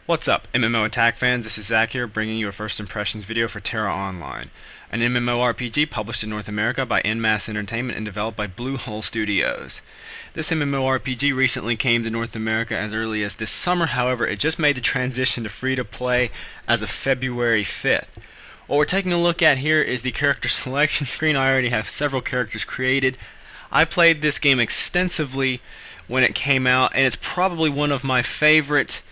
What's up, MMO Attack fans? This is Zach here, bringing you a first impressions video for TERA Online, an MMORPG published in North America by Mass Entertainment and developed by Bluehole Studios. This MMORPG recently came to North America as early as this summer, however, it just made the transition to free-to-play as of February 5th. What we're taking a look at here is the character selection screen. I already have several characters created. I played this game extensively when it came out, and it's probably one of my favorite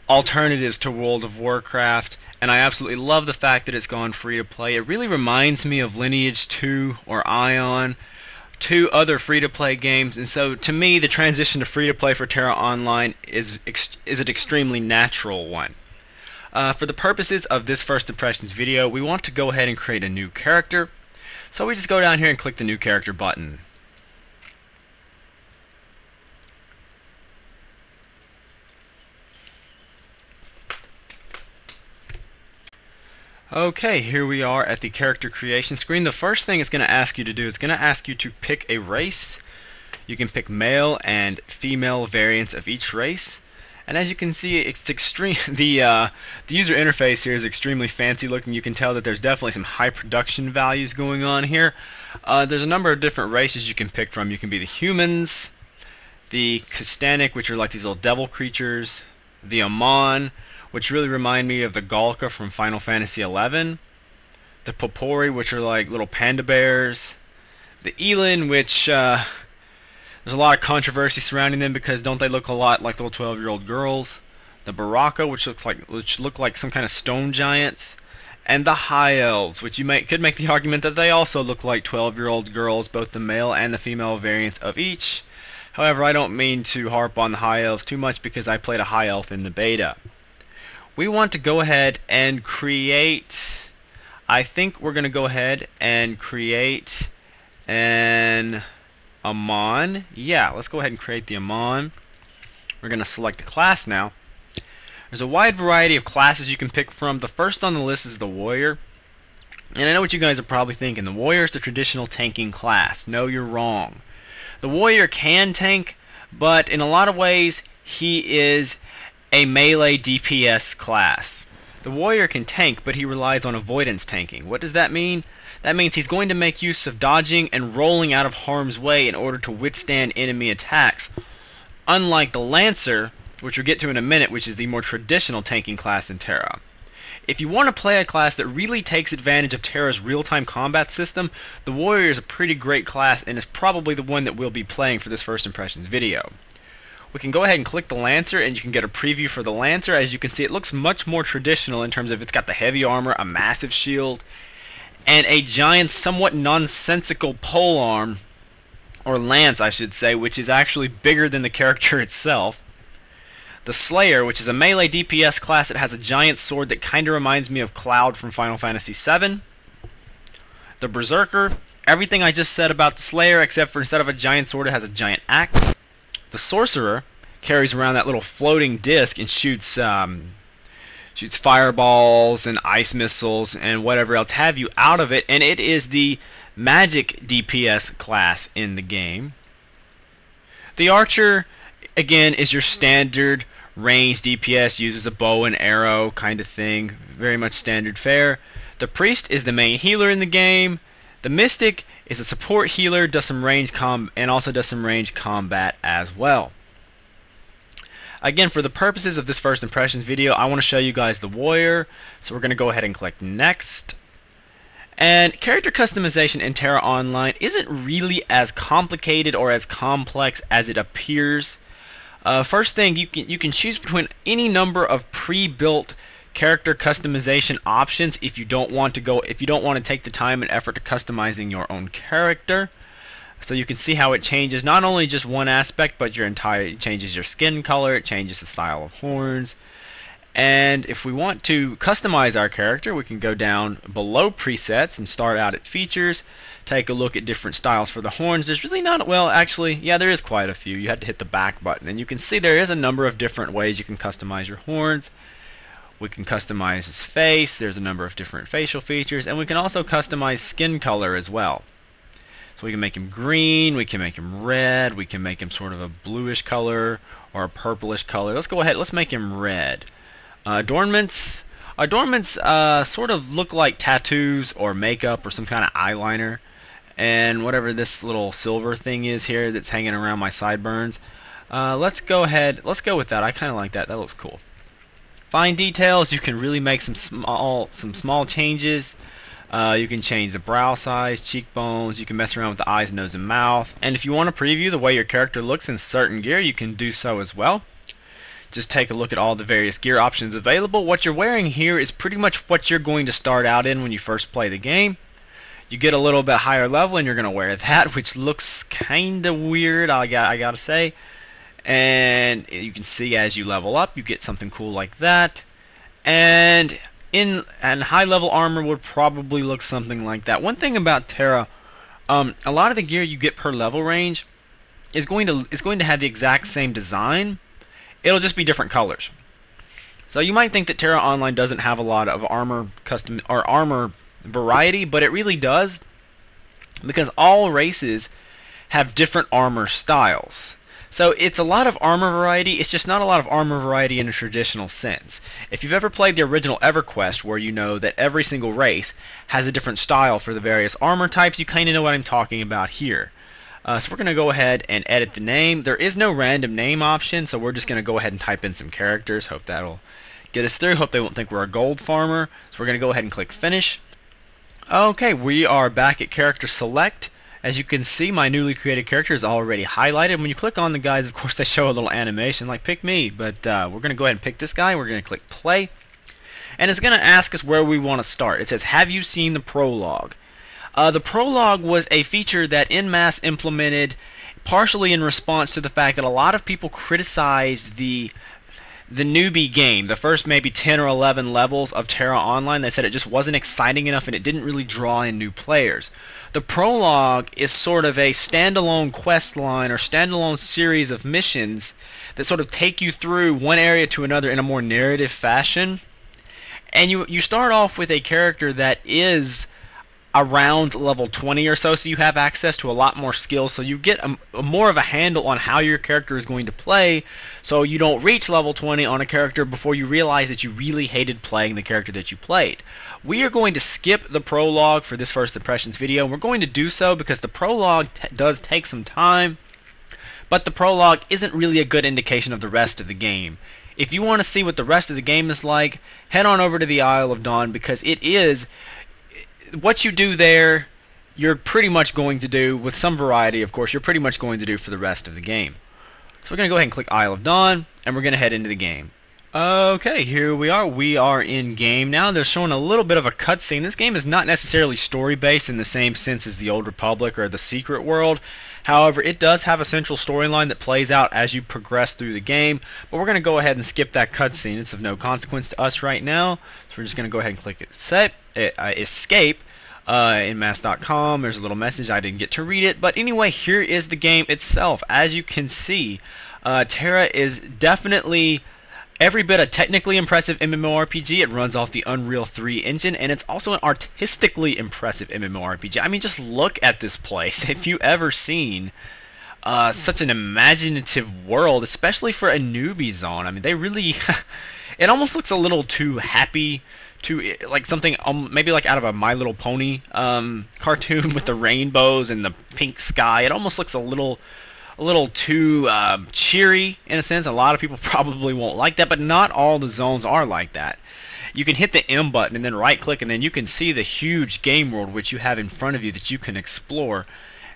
alternatives to World of Warcraft, and I absolutely love the fact that it's gone free to play. It really reminds me of Lineage 2 or Ion, two other free to play games, and so to me the transition to free to play for TERA Online is an extremely natural one. For the purposes of this first impressions video, we want to go ahead and create a new character, so we just go down here and click the new character button. Okay, here we are at the character creation screen. The first thing it's going to ask you to do, it's going to ask you to pick a race. You can pick male and female variants of each race. And as you can see, it's extreme. The user interface here is extremely fancy looking. You can tell that there's definitely some high production values going on here. There's a number of different races you can pick from. You can be the humans, the Kastanic, which are like these little devil creatures, the Amon, which really remind me of the Galka from Final Fantasy XI, the Popori, which are like little panda bears, the Elin, which there's a lot of controversy surrounding them because don't they look a lot like little 12-year-old girls, the Baraka, which look like some kind of stone giants, and the High Elves, which could make the argument that they also look like 12-year-old girls, both the male and the female variants of each. However, I don't mean to harp on the High Elves too much because I played a High Elf in the beta. We want to go ahead and create, I think we're going to go ahead and create an Amon. Yeah, let's go ahead and create the Amon. We're going to select a class now. There's a wide variety of classes you can pick from. The first on the list is the Warrior. And I know what you guys are probably thinking. The Warrior is the traditional tanking class. No, you're wrong. The Warrior can tank, but in a lot of ways, he is a melee DPS class. The Warrior can tank, but he relies on avoidance tanking. What does that mean? That means he's going to make use of dodging and rolling out of harm's way in order to withstand enemy attacks. Unlike the Lancer, which we'll get to in a minute, which is the more traditional tanking class in TERA. If you want to play a class that really takes advantage of TERA's real-time combat system, the Warrior is a pretty great class and is probably the one that we'll be playing for this first impressions video. We can go ahead and click the Lancer and you can get a preview for the Lancer. As you can see, it looks much more traditional in terms of it's got the heavy armor, a massive shield, and a giant, somewhat nonsensical polearm, or lance I should say, which is actually bigger than the character itself. The Slayer, which is a melee DPS class that has a giant sword that kind of reminds me of Cloud from Final Fantasy VII. The Berserker, everything I just said about the Slayer, except for instead of a giant sword it has a giant axe. The Sorcerer carries around that little floating disc and shoots fireballs and ice missiles and whatever else have you out of it, and it is the magic DPS class in the game. The Archer, again, is your standard range DPS, uses a bow and arrow kind of thing, very much standard fare. The Priest is the main healer in the game. The Mystic is a support healer, does some range and also does some range combat as well. Again, for the purposes of this first impressions video, I want to show you guys the Warrior, so we're going to go ahead and click Next. And character customization in TERA Online isn't really as complicated or as complex as it appears. First thing, you can choose between any number of pre-built character customization options if you don't want to take the time and effort to customizing your own character. So you can see how it changes not only just one aspect, but it changes your skin color, it changes the style of horns. And if we want to customize our character, we can go down below presets and start out at features, take a look at different styles for the horns. There's really not, well actually, yeah, there is quite a few. You have to hit the back button and you can see there is a number of different ways you can customize your horns. We can customize his face, there's a number of different facial features, and we can also customize skin color as well. So we can make him green, we can make him red, we can make him sort of a bluish color or a purplish color. Let's go ahead, let's make him red. Adornments sort of look like tattoos or makeup or some kind of eyeliner. And whatever this little silver thing is here that's hanging around my sideburns. Let's go with that. I kind of like that. That looks cool. Fine details, you can really make some small changes. You can change the brow size, cheekbones, you can mess around with the eyes, nose, and mouth. And if you want to preview the way your character looks in certain gear, you can do so as well. Just take a look at all the various gear options available. What you're wearing here is pretty much what you're going to start out in when you first play the game. You get a little bit higher level and you're going to wear that, which looks kind of weird, I gotta say. And you can see as you level up, you get something cool like that. And high level armor would probably look something like that. One thing about TERA, a lot of the gear you get per level range is going to have the exact same design. It'll just be different colors. So you might think that TERA Online doesn't have a lot of armor variety, but it really does, because all races have different armor styles. So it's a lot of armor variety, it's just not a lot of armor variety in a traditional sense. If you've ever played the original EverQuest, where you know that every single race has a different style for the various armor types, you kind of know what I'm talking about here. So we're going to go ahead and edit the name. There is no random name option, so we're just going to go ahead and type in some characters. Hope that'll get us through. Hope they won't think we're a gold farmer. So we're going to go ahead and click Finish. Okay, we are back at Character Select. As you can see, my newly created character is already highlighted. When you click on the guys, of course, they show a little animation like pick me. But we're going to go ahead and pick this guy. We're going to click Play. And it's going to ask us where we want to start. It says, have you seen the prologue? The prologue was a feature that Inmass implemented partially in response to the fact that a lot of people criticized the newbie game, the first maybe 10 or 11 levels of TERA Online. They said it just wasn't exciting enough and it didn't really draw in new players. The prologue is sort of a standalone quest line or standalone series of missions that sort of take you through one area to another in a more narrative fashion. And you start off with a character that is around level 20 or so, so you have access to a lot more skills, so you get a more of a handle on how your character is going to play, so you don't reach level 20 on a character before you realize that you really hated playing the character that you played. We are going to skip the prologue for this first impressions video, and we're going to do so because the prologue does take some time, but the prologue isn't really a good indication of the rest of the game. If you want to see what the rest of the game is like, head on over to the Isle of Dawn, because it is what you do there, you're pretty much going to do, with some variety of course, you're pretty much going to do for the rest of the game. So we're going to go ahead and click Isle of Dawn, and we're going to head into the game. Okay, here we are. We are in game now. They're showing a little bit of a cutscene. This game is not necessarily story-based in the same sense as the Old Republic or the Secret World. However, it does have a central storyline that plays out as you progress through the game. But we're going to go ahead and skip that cutscene. It's of no consequence to us right now. So we're just going to go ahead and click Escape. Inmass.com. There's a little message. I didn't get to read it. But anyway, here is the game itself. As you can see, TERA is definitely every bit a technically impressive MMORPG. It runs off the Unreal 3 engine, and it's also an artistically impressive MMORPG. I mean, just look at this place. If you've ever seen such an imaginative world, especially for a newbie zone, I mean, they really... it almost looks a little too happy, to like something maybe like out of a My Little Pony cartoon with the rainbows and the pink sky. It almost looks a little too cheery in a sense. A lot of people probably won't like that, but not all the zones are like that. You can hit the M button and then right click, and then you can see the huge game world which you have in front of you that you can explore.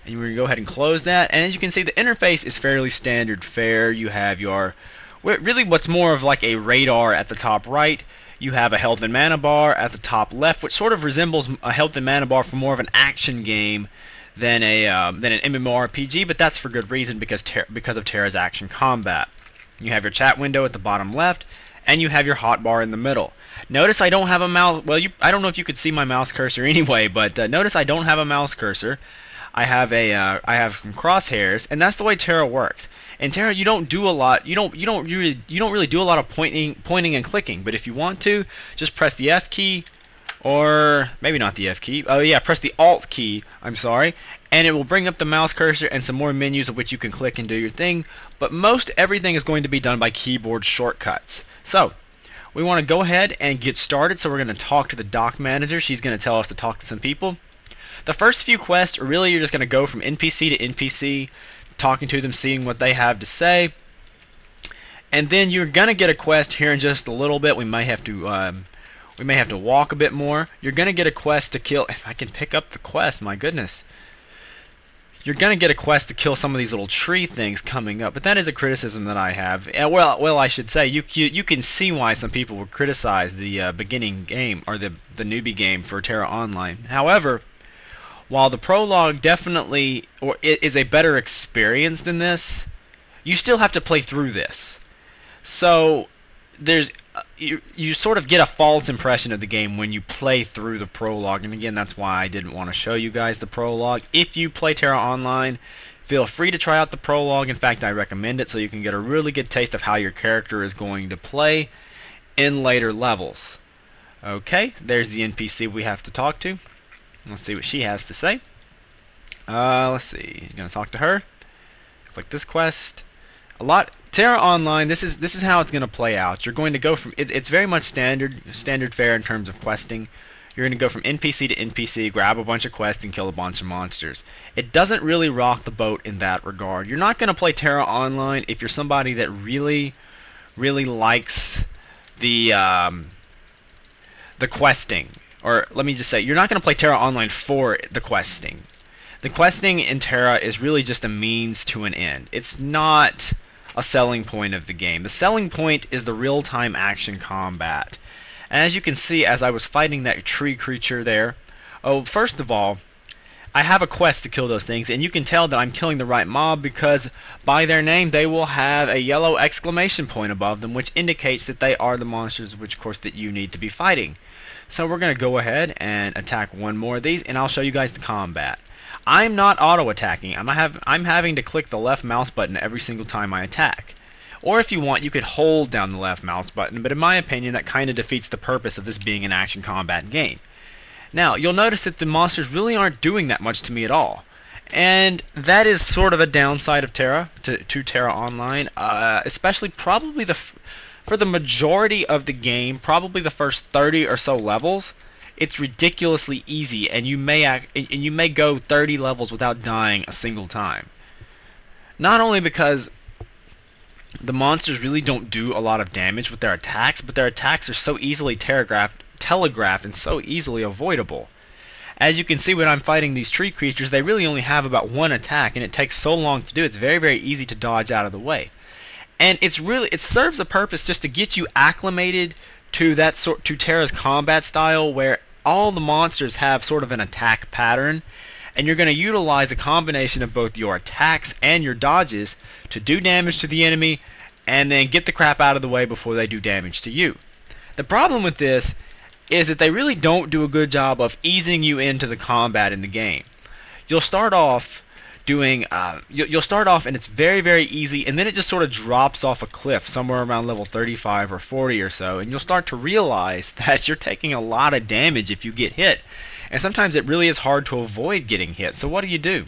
And we're going to go ahead and close that, and as you can see, the interface is fairly standard fare. You have your really what's more of like a radar at the top right. You have a health and mana bar at the top left, which sort of resembles a health and mana bar for more of an action game than an MMORPG, but that's for good reason, because of TERA's action combat. You have your chat window at the bottom left, and you have your hotbar in the middle. Notice I don't have a mouse. Well, I don't know if you could see my mouse cursor anyway, but notice I don't have a mouse cursor. I have some crosshairs, and that's the way TERA works. In TERA, you don't do a lot. You don't really do a lot of pointing and clicking. But if you want to, just press the F key, or maybe not the F key. Oh yeah, press the Alt key. I'm sorry, and it will bring up the mouse cursor and some more menus of which you can click and do your thing. But most everything is going to be done by keyboard shortcuts. So we want to go ahead and get started. So we're going to talk to the dock manager. She's going to tell us to talk to some people. The first few quests, really, you're just going to go from NPC to NPC, talking to them, seeing what they have to say. And then you're going to get a quest here in just a little bit. We may have to walk a bit more. You're going to get a quest to kill. If I can pick up the quest, my goodness. You're going to get a quest to kill some of these little tree things coming up. But that is a criticism that I have. Well, I should say, you can see why some people would criticize the beginning game, or the newbie game for TERA Online. However, while the prologue definitely is a better experience than this, you still have to play through this. So there's you sort of get a false impression of the game when you play through the prologue, and again, that's why I didn't want to show you guys the prologue. If you play TERA Online, feel free to try out the prologue. In fact, I recommend it so you can get a really good taste of how your character is going to play in later levels. Okay, there's the NPC we have to talk to. Let's see what she has to say. Let's see. You're gonna talk to her. Click this quest. TERA Online. This is how it's gonna play out. You're going to go from it's very much standard fare in terms of questing. You're gonna go from NPC to NPC, grab a bunch of quests, and kill a bunch of monsters. It doesn't really rock the boat in that regard. You're not gonna play TERA Online if you're somebody that really likes the questing. Or let me just say, you're not going to play TERA Online for the questing. The questing in TERA is really just a means to an end. It's not a selling point of the game. The selling point is the real-time action combat. And as you can see, as I was fighting that tree creature there, first of all, I have a quest to kill those things, and you can tell that I'm killing the right mob because by their name they will have a yellow exclamation point above them, which indicates that they are the monsters, which of course that you need to be fighting. So we're going to go ahead and attack one more of these, and I'll show you guys the combat. I'm not auto-attacking. I'm having to click the left mouse button every single time I attack. Or if you want, you could hold down the left mouse button, but in my opinion, that kind of defeats the purpose of this being an action combat game. Now, you'll notice that the monsters really aren't doing that much to me at all. And that is sort of a downside of TERA, to TERA Online, especially probably for the majority of the game, probably the first 30 or so levels, it's ridiculously easy, and you may go 30 levels without dying a single time. Not only because the monsters really don't do a lot of damage with their attacks, but their attacks are so easily telegraphed and so easily avoidable. As you can see, when I'm fighting these tree creatures, they really only have about one attack, and it takes so long to do. It's very easy to dodge out of the way. And it serves a purpose just to get you acclimated to TERA's combat style, where all the monsters have sort of an attack pattern, and you're going to utilize a combination of both your attacks and your dodges to do damage to the enemy and then get the crap out of the way before they do damage to you. The problem with this is that they really don't do a good job of easing you into the combat in the game. You'll start off you'll start off and it's very easy, and then it just sort of drops off a cliff somewhere around level 35 or 40 or so, and you'll start to realize that you're taking a lot of damage if you get hit, and sometimes it really is hard to avoid getting hit. So what do?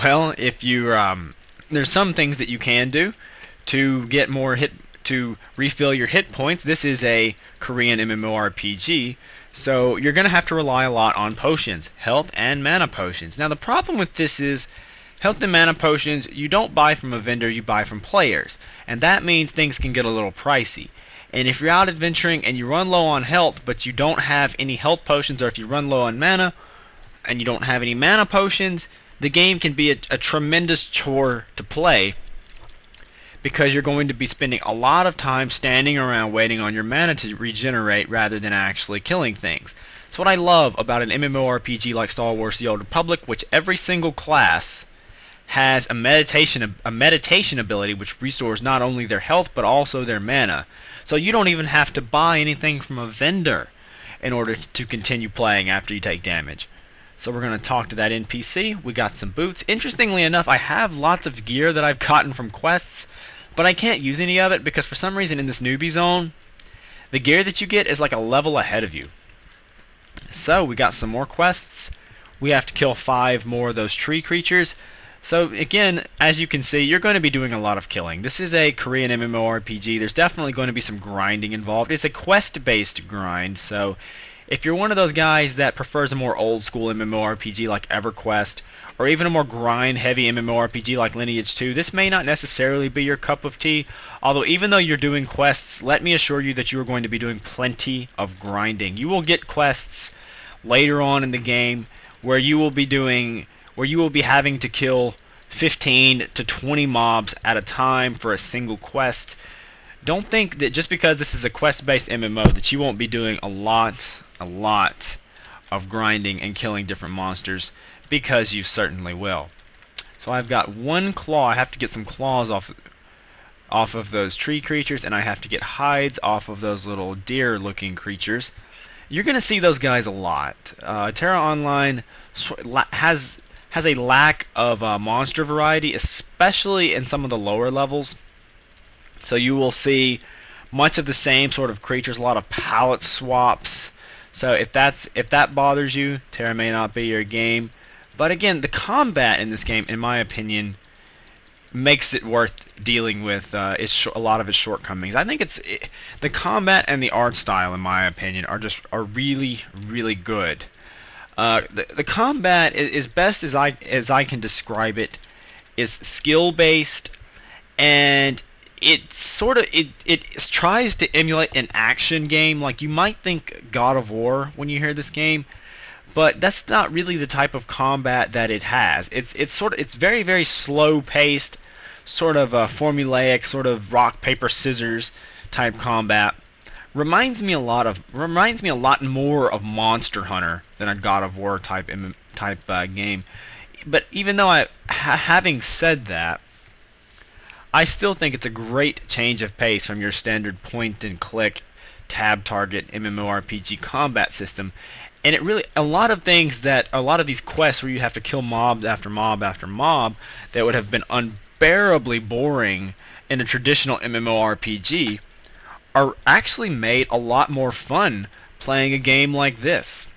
Well, if you there's some things that you can do to get more to refill your hit points. This is a Korean MMORPG, so you're going to have to rely a lot on potions, health and mana potions. Now the problem with this is health and mana potions you don't buy from a vendor, you buy from players, and that means things can get a little pricey. And if you're out adventuring and you run low on health but you don't have any health potions, or if you run low on mana and you don't have any mana potions, the game can be a tremendous chore to play, because you're going to be spending a lot of time standing around waiting on your mana to regenerate rather than actually killing things. So what I love about an MMORPG like Star Wars The Old Republic, which every single class has a meditation ability which restores not only their health but also their mana. So you don't even have to buy anything from a vendor in order to continue playing after you take damage. So we're going to talk to that NPC. We got some boots. Interestingly enough, I have lots of gear that I've gotten from quests, but I can't use any of it because for some reason in this newbie zone, the gear that you get is like a level ahead of you. So we got some more quests. We have to kill 5 more of those tree creatures. So again, as you can see, you're going to be doing a lot of killing. This is a Korean MMORPG. There's definitely going to be some grinding involved. It's a quest-based grind, so if you're one of those guys that prefers a more old-school MMORPG like EverQuest, or even a more grind-heavy MMORPG like Lineage 2, this may not necessarily be your cup of tea. Although even though you're doing quests, let me assure you that you are going to be doing plenty of grinding. You will get quests later on in the game where you will be having to kill 15 to 20 mobs at a time for a single quest. Don't think that just because this is a quest-based MMO that you won't be doing a lot of grinding and killing different monsters, because you certainly will. So I've got one claw. I have to get some claws off of those tree creatures, and I have to get hides off of those little deer-looking creatures. You're going to see those guys a lot. TERA Online has a lack of monster variety, especially in some of the lower levels. So you will see much of the same sort of creatures, a lot of palette swaps. So if that bothers you, TERA may not be your game. But again, the combat in this game, in my opinion, makes it worth dealing with a lot of its shortcomings. I think the combat and the art style, in my opinion, are really good. The combat is best as I can describe it, is skill based, and it tries to emulate an action game. Like, you might think God of War when you hear this game, but that's not really the type of combat that it has. It's very slow paced, sort of formulaic, sort of rock paper scissors type combat. Reminds me a lot more of Monster Hunter than a God of War type game. But even though having said that, I still think it's a great change of pace from your standard point and click tab target MMORPG combat system. And a lot of these quests where you have to kill mob after mob after mob that would have been unbearably boring in a traditional MMORPG are actually made a lot more fun playing a game like this.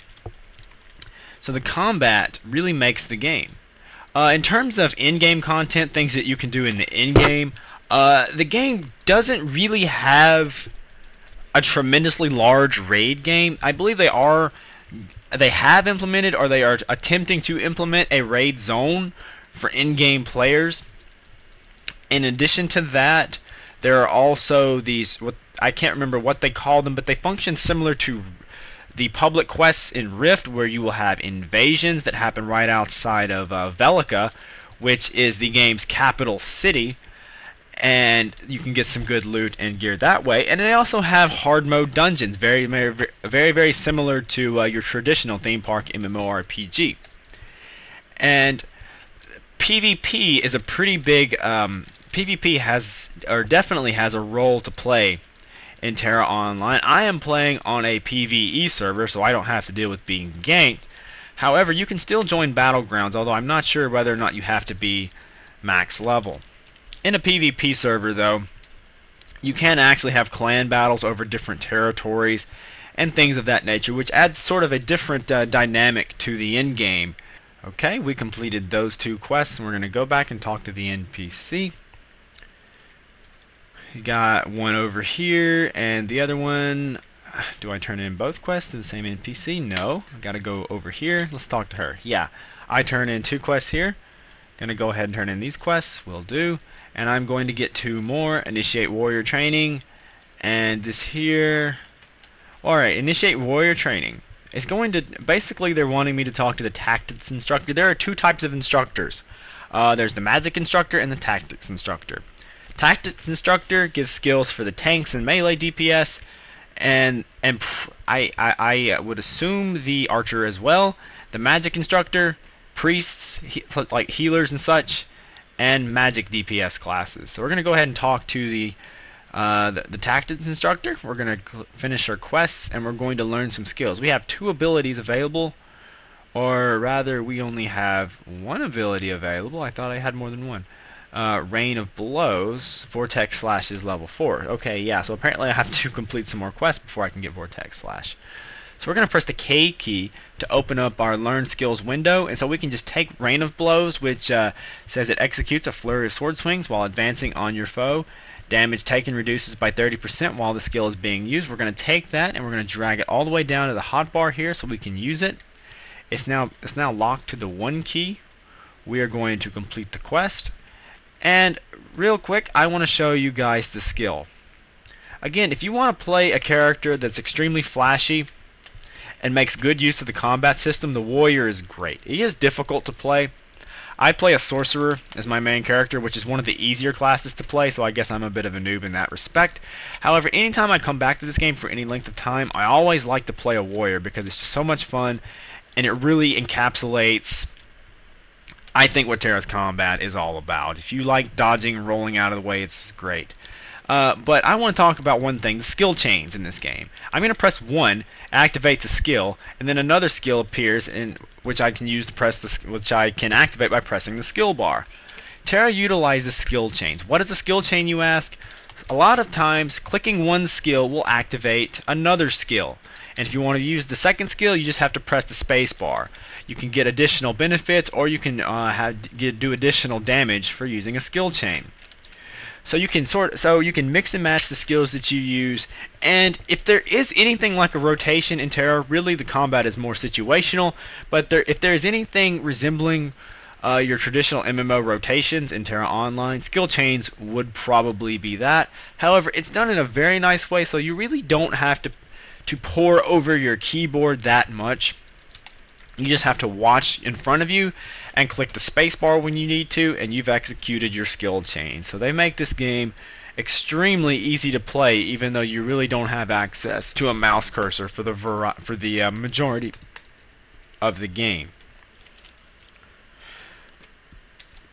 So the combat really makes the game. In terms of in-game content, things that you can do in the in-game, the game doesn't really have a tremendously large raid game. I believe they have implemented, or they are attempting to implement, a raid zone for in-game players. In addition to that, there are also these, I can't remember what they call them, but they function similar to the public quests in Rift, where you will have invasions that happen right outside of Velica, which is the game's capital city, and you can get some good loot and gear that way. And they also have hard mode dungeons, very similar to your traditional theme park MMORPG. And PvP is a pretty big PvP definitely has a role to play in TERA Online. I am playing on a PvE server, so I don't have to deal with being ganked. However, you can still join Battlegrounds, although I'm not sure whether or not you have to be max level. In a PvP server, though, you can actually have clan battles over different territories and things of that nature, which adds sort of a different dynamic to the in-game. Okay, we completed those two quests, and we're going to go back and talk to the NPC. You got one over here, and the other one, do I turn in both quests to the same NPC? No, I gotta go over here. Let's talk to her. Yeah, I turn in 2 quests here. Gonna go ahead and turn in these quests, will do. And I'm going to get 2 more, initiate warrior training, and this here. Alright, initiate warrior training. It's going to, basically they're wanting me to talk to the tactics instructor. There are 2 types of instructors. There's the magic instructor and the tactics instructor. Tactics instructor gives skills for the tanks and melee DPS, and I would assume the archer as well. The magic instructor, priests, like healers and such, and magic DPS classes. So we're going to go ahead and talk to the tactics instructor. We're going to finish our quests, and we're going to learn some skills. We have 2 abilities available, or rather we only have 1 ability available. I thought I had more than one. Rain of Blows, Vortex Slash is level 4. Okay, yeah, so apparently I have to complete some more quests before I can get Vortex Slash. So we're going to press the K key to open up our Learn Skills window, and so we can just take Rain of Blows, which says it executes a flurry of sword swings while advancing on your foe. Damage taken reduces by 30% while the skill is being used. We're going to take that and we're going to drag it all the way down to the hotbar here so we can use it. It's now locked to the 1 key. We are going to complete the quest. And real quick, I want to show you guys the skill. Again, if you want to play a character that's extremely flashy and makes good use of the combat system, the warrior is great. He is difficult to play. I play a sorcerer as my main character, which is one of the easier classes to play, so I guess I'm a bit of a noob in that respect. However, anytime I come back to this game for any length of time, I always like to play a warrior because it's just so much fun, and it really encapsulates, I think, what TERA's combat is all about. If you like dodging and rolling out of the way, it's great. But I want to talk about one thing, the skill chains in this game. I'm going to press 1, activates a skill, and then another skill appears, which I can use to press which I can activate by pressing the skill bar. TERA utilizes skill chains. What is a skill chain, you ask? A lot of times, clicking one skill will activate another skill. And if you want to use the second skill, you just have to press the space bar. You can get additional benefits, or you can do additional damage for using a skill chain. So you can mix and match the skills that you use, and if there is anything like a rotation in TERA, really the combat is more situational, but if there is anything resembling your traditional MMO rotations in TERA Online, skill chains would probably be that. However, it's done in a very nice way, so you really don't have to pore over your keyboard that much. You just have to watch in front of you and click the spacebar when you need to, and you've executed your skill chain. So they make this game extremely easy to play, even though you really don't have access to a mouse cursor for the majority of the game.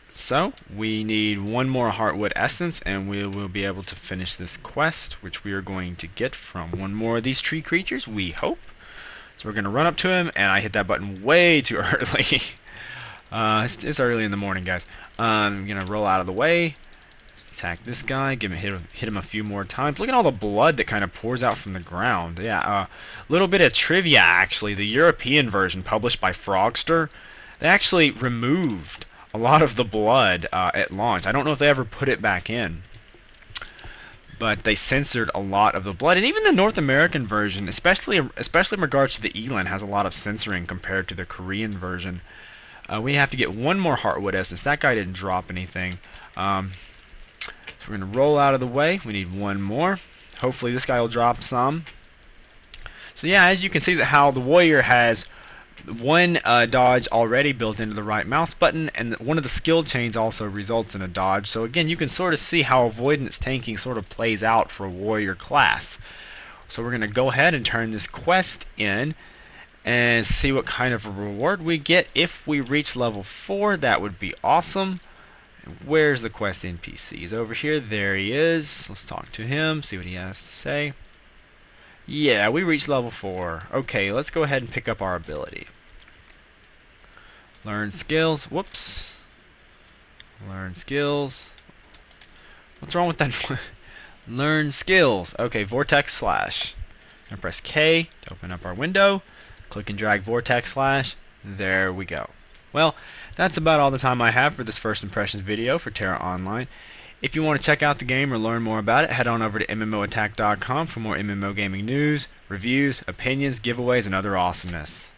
So we need one more Heartwood Essence, and we will be able to finish this quest, which we are going to get from one more of these tree creatures, we hope. So we're going to run up to him, and I hit that button way too early. It's early in the morning, guys. I'm going to roll out of the way, attack this guy, hit him a few more times. Look at all the blood that kind of pours out from the ground. Yeah, a little bit of trivia, actually. The European version, published by Frogster, they actually removed a lot of the blood at launch. I don't know if they ever put it back in, but they censored a lot of the blood. And even the North American version, especially in regards to the Elan, has a lot of censoring compared to the Korean version. We have to get one more Heartwood Essence. That guy didn't drop anything. So we're going to roll out of the way. We need one more. Hopefully this guy will drop some. So yeah, as you can see how the warrior has one dodge already built into the right mouse button, and one of the skill chains also results in a dodge. So again, you can sort of see how avoidance tanking sort of plays out for a warrior class. So we're going to go ahead and turn this quest in and see what kind of a reward we get. If we reach level 4, that would be awesome. Where's the quest NPC? He's over here. There he is. Let's talk to him, see what he has to say. Yeah, we reached level 4. Okay, let's go ahead and pick up our ability. Learn skills. Whoops. Learn skills. What's wrong with that? Learn skills. Okay, Vortex Slash. I'm gonna press K to open up our window. Click and drag Vortex Slash. There we go. Well, that's about all the time I have for this first impressions video for TERA Online. If you want to check out the game or learn more about it, head on over to MMOattack.com for more MMO gaming news, reviews, opinions, giveaways, and other awesomeness.